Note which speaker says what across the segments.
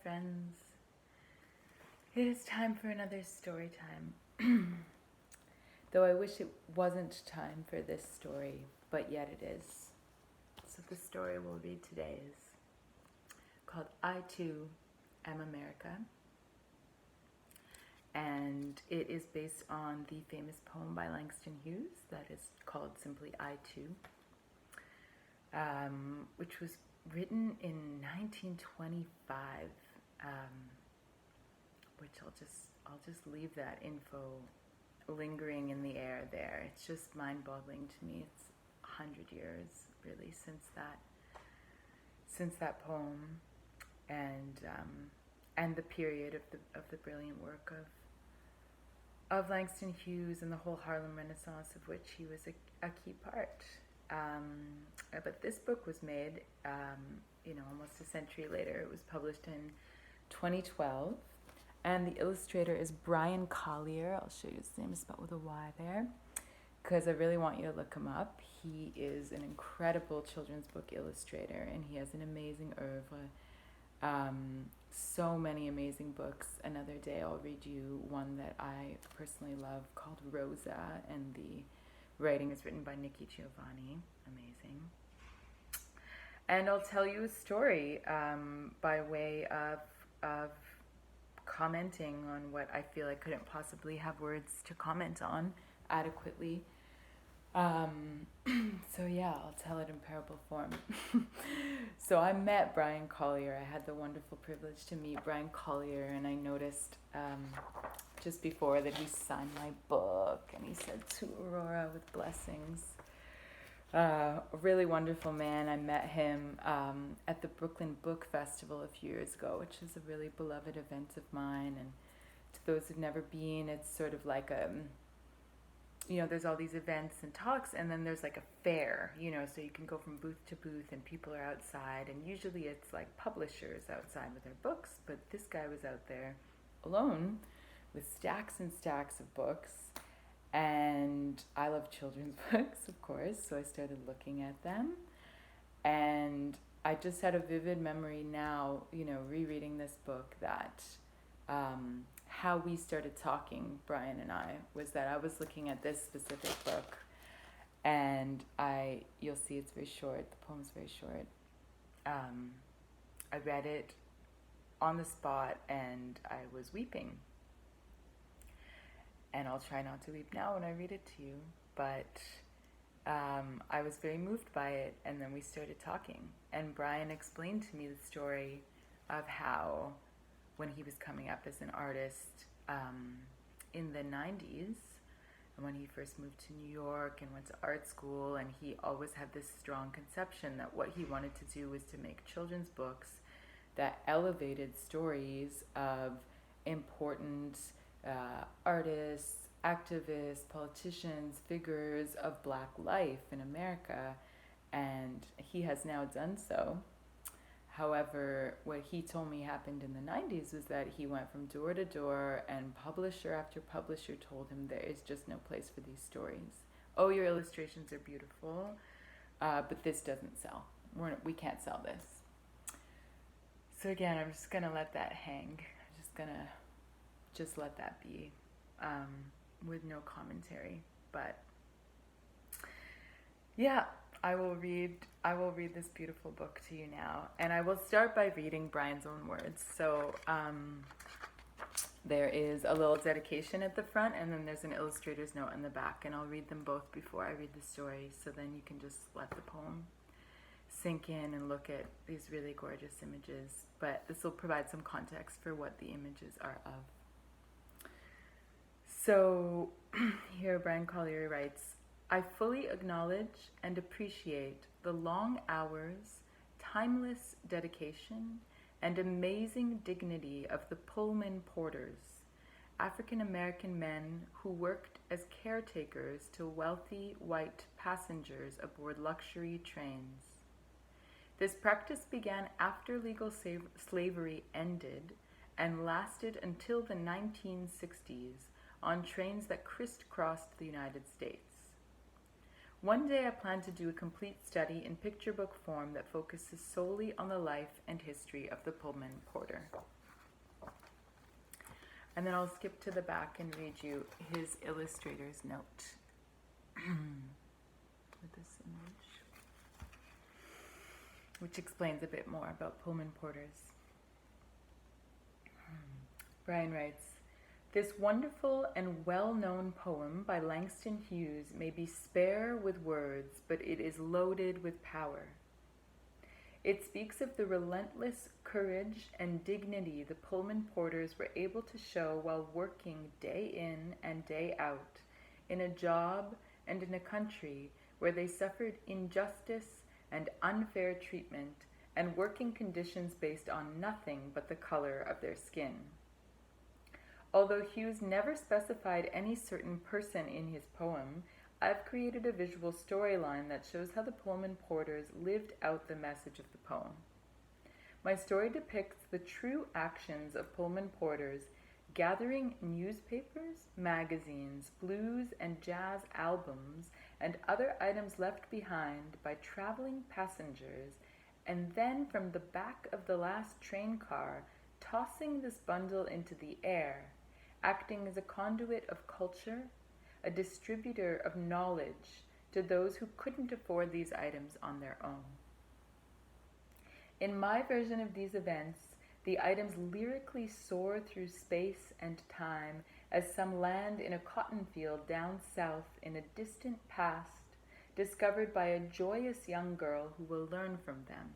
Speaker 1: friends. It is time for another story time. Though I wish it wasn't time for this story, but yet it is. So the story we'll read today is called I Too Am America. And it is based on the famous poem by Langston Hughes that is called simply I Too, which was written in 1925, which I'll just leave that info lingering in the air there. It's just mind-boggling to me. It's 100 years really since that poem, and the period of the brilliant work of Langston Hughes and the whole Harlem Renaissance, of which he was a key part. But this book was made, almost a century later. It was published in 2012, and the illustrator is Bryan Collier. I'll show you his name is spelled with a Y there, because I really want you to look him up. He is an incredible children's book illustrator, and he has an amazing oeuvre. So many amazing books. Another day I'll read you one that I personally love called Rosa, and the writing is written by Nikki Giovanni. Amazing. And I'll tell you a story by way of commenting on what I feel I couldn't possibly have words to comment on adequately. So yeah, I'll tell it in parable form. So I met Bryan Collier. I had the wonderful privilege to meet Bryan Collier, and I noticed just before that he signed my book, and he said, "To Aurora with blessings." A really wonderful man. I met him at the Brooklyn Book Festival a few years ago, which is a really beloved event of mine. And to those who've never been, it's sort of like there's all these events and talks, and then there's like a fair, so you can go from booth to booth, and people are outside, and usually it's like publishers outside with their books, but this guy was out there alone with stacks and stacks of books. And I love children's books, of course, so I started looking at them. And I just had a vivid memory now, rereading this book, that how we started talking, Bryan and I, was that I was looking at this specific book, and you'll see it's very short, the poem's very short. I read it on the spot, and I was weeping. And I'll try not to weep now when I read it to you, but I was very moved by it, and then we started talking. And Bryan explained to me the story of how, when he was coming up as an artist in the 90s, and when he first moved to New York and went to art school, and he always had this strong conception that what he wanted to do was to make children's books that elevated stories of important artists, activists, politicians, figures of Black life in America, and he has now done so. However, what he told me happened in the 90s was that he went from door to door, and publisher after publisher told him there is just no place for these stories. Oh, your illustrations are beautiful, but this doesn't sell. We can't sell this. So again, I'm just going to let that hang. I'm just going to just let that be, with no commentary. But yeah, I will read this beautiful book to you now, and I will start by reading Bryan's own words. So there is a little dedication at the front, and then there's an illustrator's note in the back, and I'll read them both before I read the story, so then you can just let the poem sink in and look at these really gorgeous images. But this will provide some context for what the images are of. So here Bryan Collier writes, "I fully acknowledge and appreciate the long hours, timeless dedication, and amazing dignity of the Pullman porters, African American men who worked as caretakers to wealthy white passengers aboard luxury trains. This practice began after legal slavery ended and lasted until the 1960s on trains that crisscrossed the United States. One day I plan to do a complete study in picture book form that focuses solely on the life and history of the Pullman porter. And then I'll skip to the back and read you his illustrator's note. With this image, which explains a bit more about Pullman porters. Bryan writes, "This wonderful and well-known poem by Langston Hughes may be spare with words, but it is loaded with power. It speaks of the relentless courage and dignity the Pullman porters were able to show while working day in and day out, in a job and in a country where they suffered injustice and unfair treatment and working conditions based on nothing but the color of their skin. Although Hughes never specified any certain person in his poem, I've created a visual storyline that shows how the Pullman porters lived out the message of the poem. My story depicts the true actions of Pullman porters gathering newspapers, magazines, blues and jazz albums, and other items left behind by traveling passengers, and then from the back of the last train car, tossing this bundle into the air, acting as a conduit of culture, a distributor of knowledge to those who couldn't afford these items on their own. In my version of these events, the items lyrically soar through space and time as some land in a cotton field down south in a distant past, discovered by a joyous young girl who will learn from them.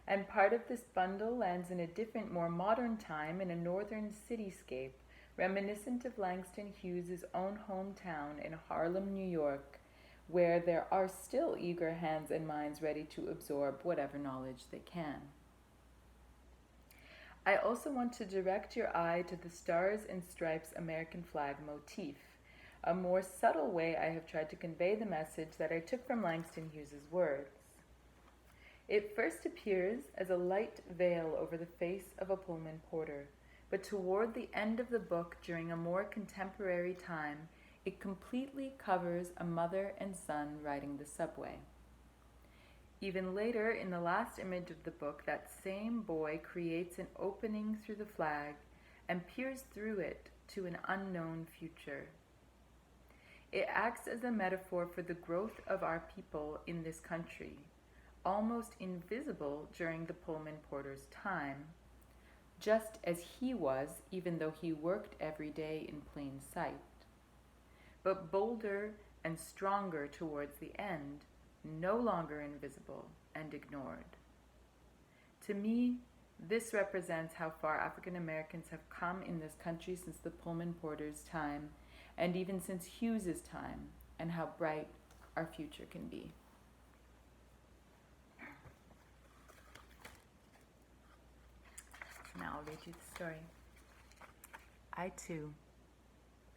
Speaker 1: And part of this bundle lands in a different, more modern time in a northern cityscape, reminiscent of Langston Hughes' own hometown in Harlem, New York, where there are still eager hands and minds ready to absorb whatever knowledge they can. I also want to direct your eye to the Stars and Stripes American flag motif, a more subtle way I have tried to convey the message that I took from Langston Hughes' words. It first appears as a light veil over the face of a Pullman porter, but toward the end of the book, during a more contemporary time, it completely covers a mother and son riding the subway. Even later, in the last image of the book, that same boy creates an opening through the flag and peers through it to an unknown future. It acts as a metaphor for the growth of our people in this country, almost invisible during the Pullman porter's time, just as he was, even though he worked every day in plain sight, but bolder and stronger towards the end, no longer invisible and ignored. To me, this represents how far African Americans have come in this country since the Pullman porter's time, and even since Hughes's time, and how bright our future can be. Now I'll read you the story. I too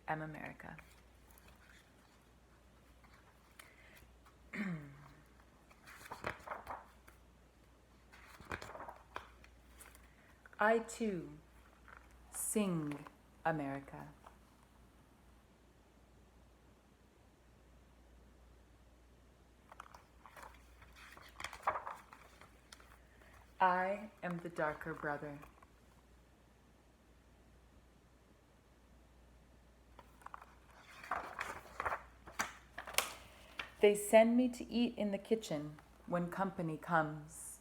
Speaker 1: am America. I too sing America. I am the darker brother. They send me to eat in the kitchen when company comes.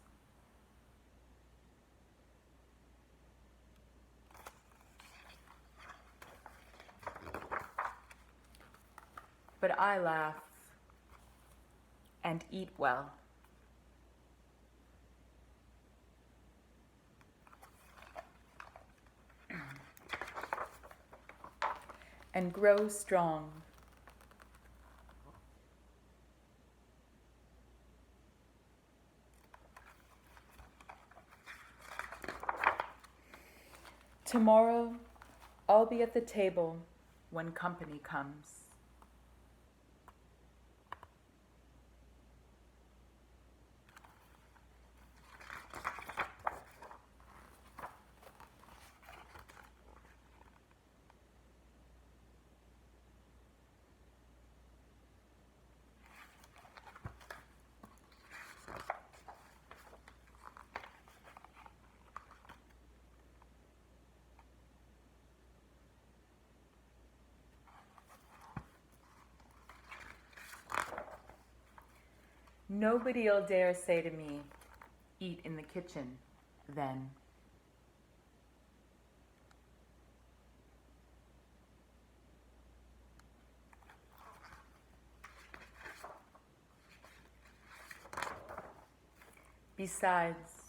Speaker 1: But I laugh and eat well. And grow strong. Tomorrow, I'll be at the table when company comes. Nobody'll dare say to me, eat in the kitchen, then. Besides,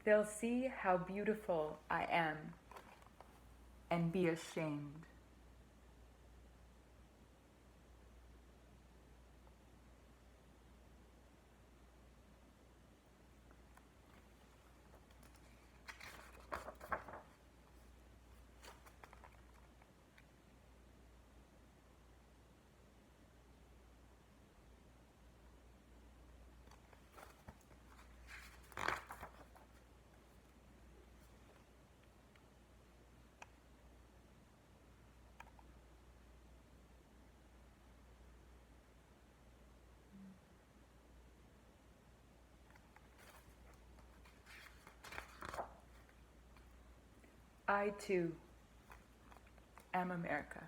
Speaker 1: they'll see how beautiful I am and be ashamed. I too am America.